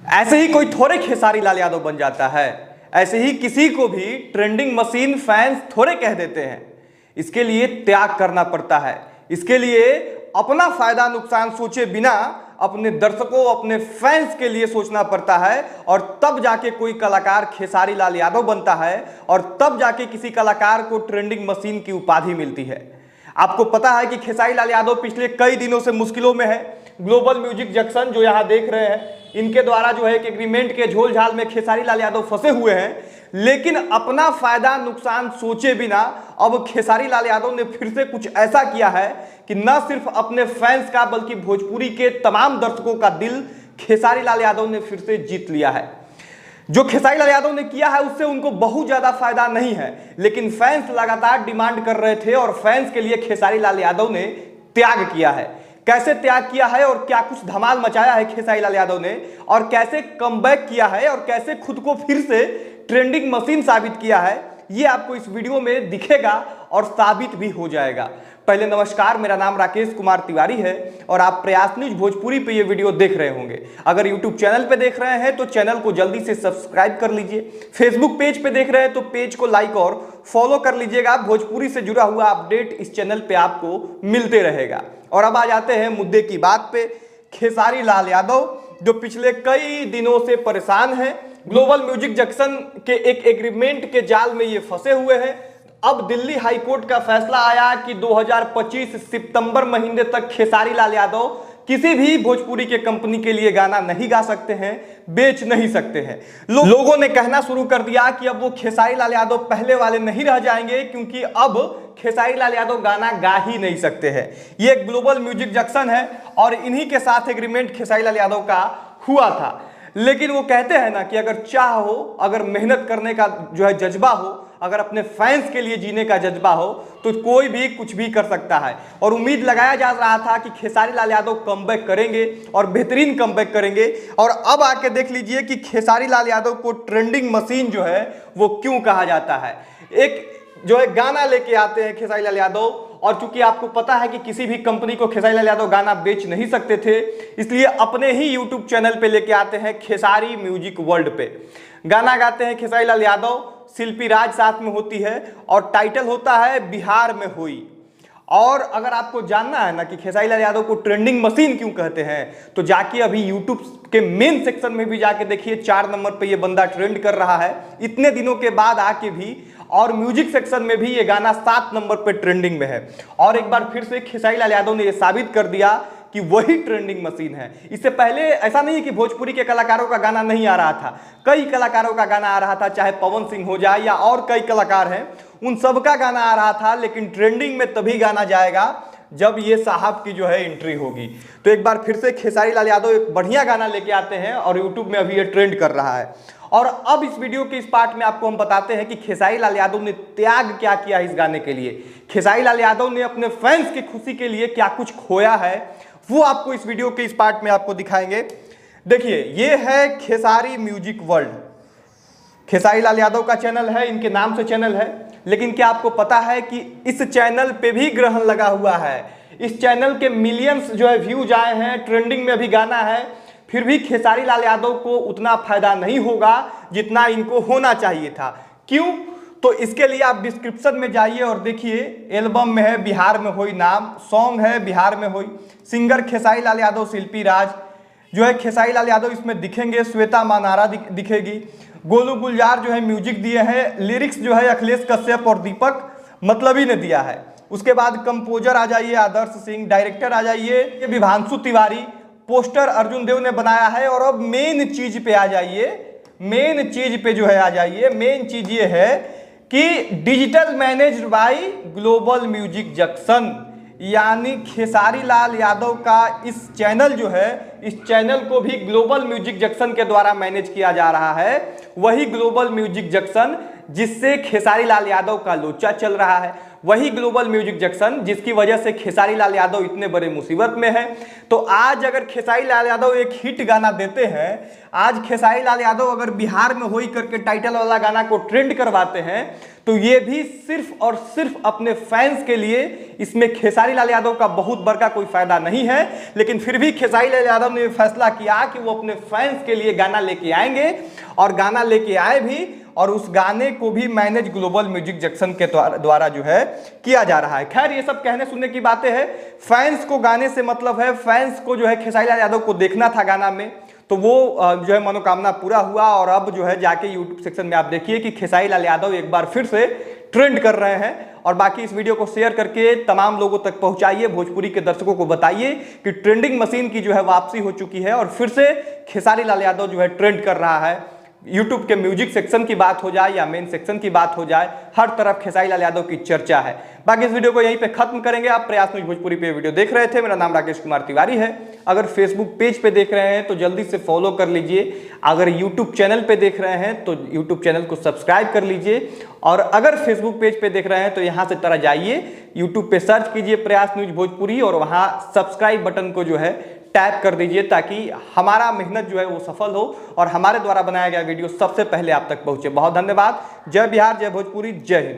ऐसे ही कोई थोड़े खेसारी लाल यादव बन जाता है, ऐसे ही किसी को भी ट्रेंडिंग मशीन फैंस थोड़े कह देते हैं। इसके लिए त्याग करना पड़ता है, इसके लिए अपना फायदा नुकसान सोचे बिना अपने दर्शकों, अपने फैंस के लिए सोचना पड़ता है, और तब जाके कोई कलाकार खेसारी लाल यादव बनता है, और तब जाके किसी कलाकार को ट्रेंडिंग मशीन की उपाधि मिलती है। आपको पता है कि खेसारी लाल यादव पिछले कई दिनों से मुश्किलों में है। ग्लोबल म्यूजिक जंक्शन जो यहाँ देख रहे हैं, इनके द्वारा जो है एक एग्रीमेंट के झोल झाल में खेसारी लाल यादव फंसे हुए हैं, लेकिन अपना फायदा नुकसान सोचे बिना अब खेसारी लाल यादव ने फिर से कुछ ऐसा किया है कि न सिर्फ अपने फैंस का बल्कि भोजपुरी के तमाम दर्शकों का दिल खेसारी लाल यादव ने फिर से जीत लिया है। जो खेसारी लाल यादव ने किया है उससे उनको बहुत ज्यादा फायदा नहीं है, लेकिन फैंस लगातार डिमांड कर रहे थे और फैंस के लिए खेसारी लाल यादव ने त्याग किया है। कैसे त्याग किया है और क्या कुछ धमाल मचाया है खेसारी लाल यादव ने, और कैसे कमबैक किया है, और कैसे खुद को फिर से ट्रेंडिंग मशीन साबित किया है, ये आपको इस वीडियो में दिखेगा और साबित भी हो जाएगा। पहले नमस्कार, मेरा नाम राकेश कुमार तिवारी है और आप प्रयास न्यूज भोजपुरी पे ये वीडियो देख रहे होंगे। अगर यूट्यूब चैनल पे देख रहे हैं तो चैनल को जल्दी से सब्सक्राइब कर लीजिए। फेसबुक पेज पे देख रहे हैं तो पेज को लाइक और फॉलो कर लीजिएगा। भोजपुरी से जुड़ा हुआ अपडेट इस चैनल पे आपको मिलते रहेगा। और अब आ जाते हैं मुद्दे की बात पे। खेसारी लाल यादव जो पिछले कई दिनों से परेशान हैं, ग्लोबल म्यूजिक जंक्शन के एक एग्रीमेंट के जाल में ये फंसे हुए हैं। अब दिल्ली हाई कोर्ट का फैसला आया कि 2025 सितंबर महीने तक खेसारी लाल यादव किसी भी भोजपुरी के कंपनी के लिए गाना नहीं गा सकते हैं, बेच नहीं सकते हैं। लोगों ने कहना शुरू कर दिया कि अब वो खेसारी लाल यादव पहले वाले नहीं रह जाएंगे, क्योंकि अब खेसारी लाल यादव गाना गा ही नहीं सकते हैं। ये ग्लोबल म्यूजिक जंक्शन है और इन्हीं के साथ एग्रीमेंट खेसारी लाल यादव का हुआ था। लेकिन वो कहते हैं ना कि अगर चाह हो, अगर मेहनत करने का जो है जज्बा हो, अगर अपने फैंस के लिए जीने का जज्बा हो, तो कोई भी कुछ भी कर सकता है। और उम्मीद लगाया जा रहा था कि खेसारी लाल यादव कमबैक करेंगे और बेहतरीन कमबैक करेंगे। और अब आके देख लीजिए कि खेसारी लाल यादव को ट्रेंडिंग मशीन जो है वो क्यों कहा जाता है। एक जो है गाना लेके आते हैं खेसारी लाल यादव, और चूंकि आपको पता है कि किसी भी कंपनी को खेसारी लाल यादव गाना बेच नहीं सकते थे, इसलिए अपने ही यूट्यूब चैनल पे लेके आते हैं खेसारी म्यूजिक वर्ल्ड पे। गाना गाते हैं खेसारी लाल यादव, शिल्पी राज साथ में होती है और टाइटल होता है बिहार में हुई। और अगर आपको जानना है ना कि खेसारी लाल यादव को ट्रेंडिंग मशीन क्यों कहते हैं, तो जाके अभी यूट्यूब के मेन सेक्शन में भी जाके देखिए, 4 नंबर पे ये बंदा ट्रेंड कर रहा है इतने दिनों के बाद आके भी। और म्यूजिक सेक्शन में भी ये गाना 7 नंबर पे ट्रेंडिंग में है। और एक बार फिर से खेसारी लाल यादव ने ये साबित कर दिया कि वही ट्रेंडिंग मशीन है। इससे पहले ऐसा नहीं कि भोजपुरी के कलाकारों का गाना नहीं आ रहा था, कई कलाकारों का गाना आ रहा था, चाहे पवन सिंह हो जाए या और कई कलाकार हैं, उन सबका गाना आ रहा था। लेकिन ट्रेंडिंग में तभी गाना जाएगा जब ये साहब की जो है एंट्री होगी। तो एक बार फिर से खेसारी लाल यादव एक बढ़िया गाना लेके आते हैं और यूट्यूब में अभी ये ट्रेंड कर रहा है। और अब इस वीडियो के इस पार्ट में आपको हम बताते हैं कि खेसारी लाल यादव ने त्याग क्या किया इस गाने के लिए। खेसारी लाल यादव ने अपने फैंस की खुशी के लिए क्या कुछ खोया है, वो आपको इस वीडियो के इस पार्ट में आपको दिखाएंगे। देखिए, ये है खेसारी म्यूजिक वर्ल्ड, खेसारी लाल यादव का चैनल है, इनके नाम से चैनल है। लेकिन क्या आपको पता है कि इस चैनल पे भी ग्रहण लगा हुआ है। इस चैनल के मिलियंस जो है व्यूज आए हैं, ट्रेंडिंग में अभी गाना है, फिर भी खेसारी लाल यादव को उतना फायदा नहीं होगा जितना इनको होना चाहिए था। क्यों? तो इसके लिए आप डिस्क्रिप्शन में जाइए और देखिए, एल्बम में है बिहार में होई नाम, सॉन्ग है बिहार में होई, सिंगर खेसारी लाल यादव, शिल्पी राज जो है खेसारी लाल यादव इसमें दिखेंगे, श्वेता मानारा दिखेगी, गोलू गुलजार जो है म्यूजिक दिए हैं, लिरिक्स जो है अखिलेश कश्यप और दीपक मतलबी ने दिया है। उसके बाद कंपोजर आ जाइए आदर्श सिंह, डायरेक्टर आ जाइए विभांशु तिवारी, पोस्टर अर्जुन देव ने बनाया है। और अब मेन चीज पे आ जाइए, मेन चीज पे जो है आ जाइए। मेन चीज ये है कि digital managed by global music junction, यानी खेसारी लाल यादव का इस चैनल जो है, इस चैनल को भी ग्लोबल म्यूजिक जंक्शन के द्वारा मैनेज किया जा रहा है। वही ग्लोबल म्यूजिक जंक्शन जिससे खेसारी लाल यादव का लोचा चल रहा है, वही ग्लोबल म्यूजिक जंक्शन जिसकी वजह से खेसारी लाल यादव इतने बड़े मुसीबत में है। तो आज अगर खेसारी लाल यादव एक हिट गाना देते हैं, आज खेसारी लाल यादव अगर बिहार में होई करके टाइटल वाला गाना को ट्रेंड करवाते हैं, तो ये भी सिर्फ और सिर्फ अपने फैंस के लिए। इसमें खेसारी लाल यादव का बहुत बड़ा कोई फायदा नहीं है, लेकिन फिर भी खेसारी लाल यादव ने फैसला किया कि वो अपने फैंस के लिए गाना लेके आएंगे, और गाना लेके आए भी, और उस गाने को भी मैनेज ग्लोबल म्यूजिक जंक्शन के द्वारा जो है किया जा रहा है। खैर ये सब कहने सुनने की बातें हैं, फैंस को गाने से मतलब है, फैंस को जो है खेसारी लाल यादव को देखना था गाना में, तो वो जो है मनोकामना पूरा हुआ। और अब जो है जाके यूट्यूब सेक्शन में आप देखिए कि खेसारी लाल यादव एक बार फिर से ट्रेंड कर रहे हैं। और बाकी इस वीडियो को शेयर करके तमाम लोगों तक पहुंचाइए, भोजपुरी के दर्शकों को बताइए कि ट्रेंडिंग मशीन की जो है वापसी हो चुकी है, और फिर से खेसारी लाल यादव जो है ट्रेंड कर रहा है। यूट्यूब के म्यूजिक सेक्शन की बात हो जाए या मेन सेक्शन की बात हो जाए, हर तरफ खेसारी लाल यादव की चर्चा है। बाकी इस वीडियो को यहीं पे खत्म करेंगे। आप प्रयास न्यूज भोजपुरी पे वीडियो देख रहे थे, मेरा नाम राकेश कुमार तिवारी है। अगर फेसबुक पेज पे देख रहे हैं तो जल्दी से फॉलो कर लीजिए, अगर यूट्यूब चैनल पे देख रहे हैं तो यूट्यूब चैनल को सब्सक्राइब कर लीजिए, और अगर फेसबुक पेज पे देख रहे हैं तो यहाँ से तरह जाइए, यूट्यूब पे सर्च कीजिए प्रयास न्यूज भोजपुरी, और वहाँ सब्सक्राइब बटन को जो है टैप कर दीजिए, ताकि हमारा मेहनत जो है वो सफल हो और हमारे द्वारा बनाया गया वीडियो सबसे पहले आप तक पहुंचे। बहुत धन्यवाद। जय बिहार, जय भोजपुरी, जय हिंद।